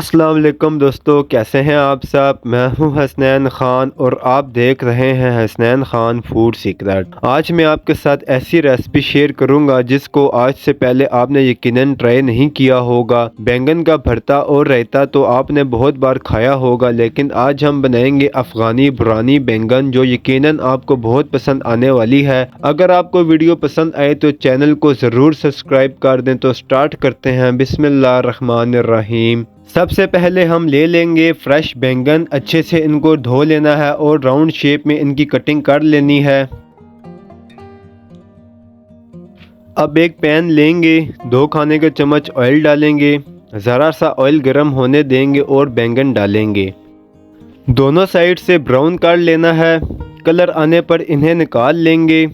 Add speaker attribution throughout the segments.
Speaker 1: अस्सलाम वालेकुम दोस्तों, कैसे हैं आप सब। मैं हूं हसनैन ख़ान और आप देख रहे हैं हसनैन ख़ान फूड सीक्रेट। आज मैं आपके साथ ऐसी रेसिपी शेयर करूंगा जिसको आज से पहले आपने यकीनन ट्राई नहीं किया होगा। बैंगन का भरता और रायता तो आपने बहुत बार खाया होगा, लेकिन आज हम बनाएंगे अफ़गानी बुरानी बैंगन, जो यकीनन आपको बहुत पसंद आने वाली है। अगर आपको वीडियो पसंद आए तो चैनल को ज़रूर सब्सक्राइब कर दें। तो स्टार्ट करते हैं। बिस्मिल्लाहिर्रहमानिर्रहीम। सबसे पहले हम ले लेंगे फ्रेश बैंगन। अच्छे से इनको धो लेना है और राउंड शेप में इनकी कटिंग कर लेनी है। अब एक पैन लेंगे, 2 खाने का चम्मच ऑयल डालेंगे, ज़रा सा ऑयल गर्म होने देंगे और बैंगन डालेंगे। दोनों साइड से ब्राउन कर लेना है। कलर आने पर इन्हें निकाल लेंगे।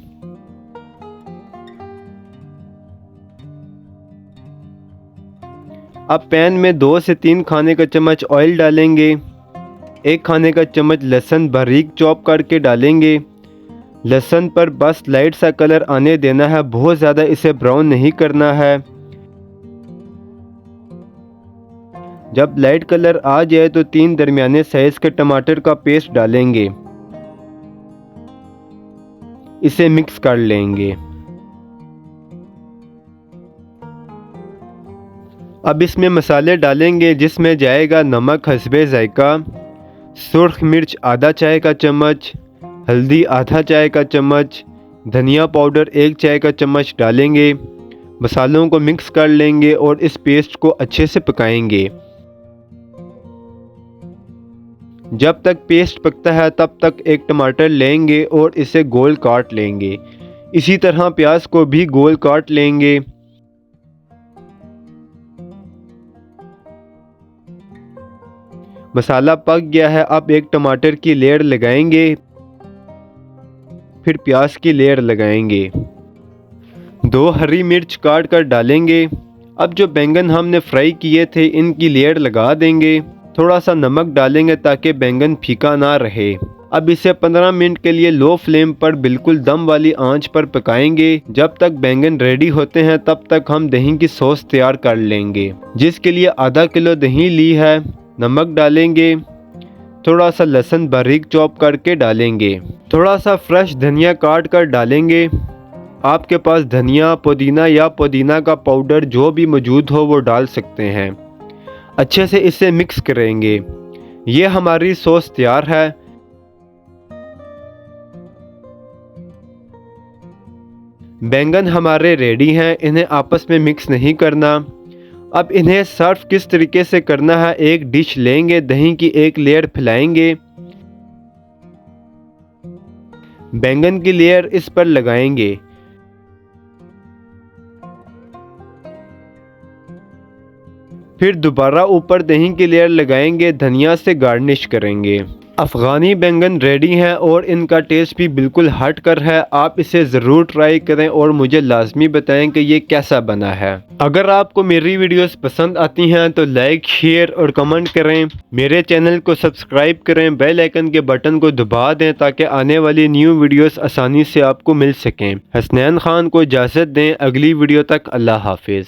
Speaker 1: अब पैन में 2 से 3 खाने का चम्मच ऑयल डालेंगे। 1 खाने का चम्मच लहसुन बारीक चॉप करके डालेंगे। लहसुन पर बस लाइट सा कलर आने देना है, बहुत ज़्यादा इसे ब्राउन नहीं करना है। जब लाइट कलर आ जाए तो 3 दरमियाने साइज के टमाटर का पेस्ट डालेंगे। इसे मिक्स कर लेंगे। अब इसमें मसाले डालेंगे, जिसमें जाएगा नमक हस्बे जायका, सुर्ख मिर्च आधा चाय का चम्मच, हल्दी आधा चाय का चम्मच, धनिया पाउडर 1 चाय का चम्मच डालेंगे। मसालों को मिक्स कर लेंगे और इस पेस्ट को अच्छे से पकाएंगे। जब तक पेस्ट पकता है तब तक एक टमाटर लेंगे और इसे गोल काट लेंगे। इसी तरह प्याज को भी गोल काट लेंगे। मसाला पक गया है। अब एक टमाटर की लेयर लगाएंगे, फिर प्याज की लेयर लगाएंगे। 2 हरी मिर्च काट कर डालेंगे। अब जो बैंगन हमने फ्राई किए थे इनकी लेयर लगा देंगे। थोड़ा सा नमक डालेंगे ताकि बैंगन फीका ना रहे। अब इसे 15 मिनट के लिए लो फ्लेम पर बिल्कुल दम वाली आंच पर पकाएंगे। जब तक बैंगन रेडी होते हैं तब तक हम दही की सॉस तैयार कर लेंगे, जिसके लिए आधा किलो दही ली है। नमक डालेंगे, थोड़ा सा लहसुन बारीक चॉप करके डालेंगे, थोड़ा सा फ्रेश धनिया काट कर डालेंगे। आपके पास धनिया, पुदीना या पुदीना का पाउडर जो भी मौजूद हो वो डाल सकते हैं। अच्छे से इसे मिक्स करेंगे। ये हमारी सॉस तैयार है। बैंगन हमारे रेडी हैं, इन्हें आपस में मिक्स नहीं करना। अब इन्हें सर्व किस तरीके से करना है, एक डिश लेंगे, दही की एक लेयर फैलाएंगे, बैंगन की लेयर इस पर लगाएंगे। फिर दोबारा ऊपर दही की लेयर लगाएंगे, धनिया से गार्निश करेंगे। अफ़गानी बैंगन रेडी हैं और इनका टेस्ट भी बिल्कुल हट कर है। आप इसे ज़रूर ट्राई करें और मुझे लाजमी बताएं कि ये कैसा बना है। अगर आपको मेरी वीडियोस पसंद आती हैं तो लाइक, शेयर और कमेंट करें। मेरे चैनल को सब्सक्राइब करें, बेल आइकन के बटन को दबा दें ताकि आने वाली न्यू वीडियोस आसानी से आपको मिल सकें। हसनैन ख़ान को इजाज़त दें। अगली वीडियो तक अल्लाह हाफिज़।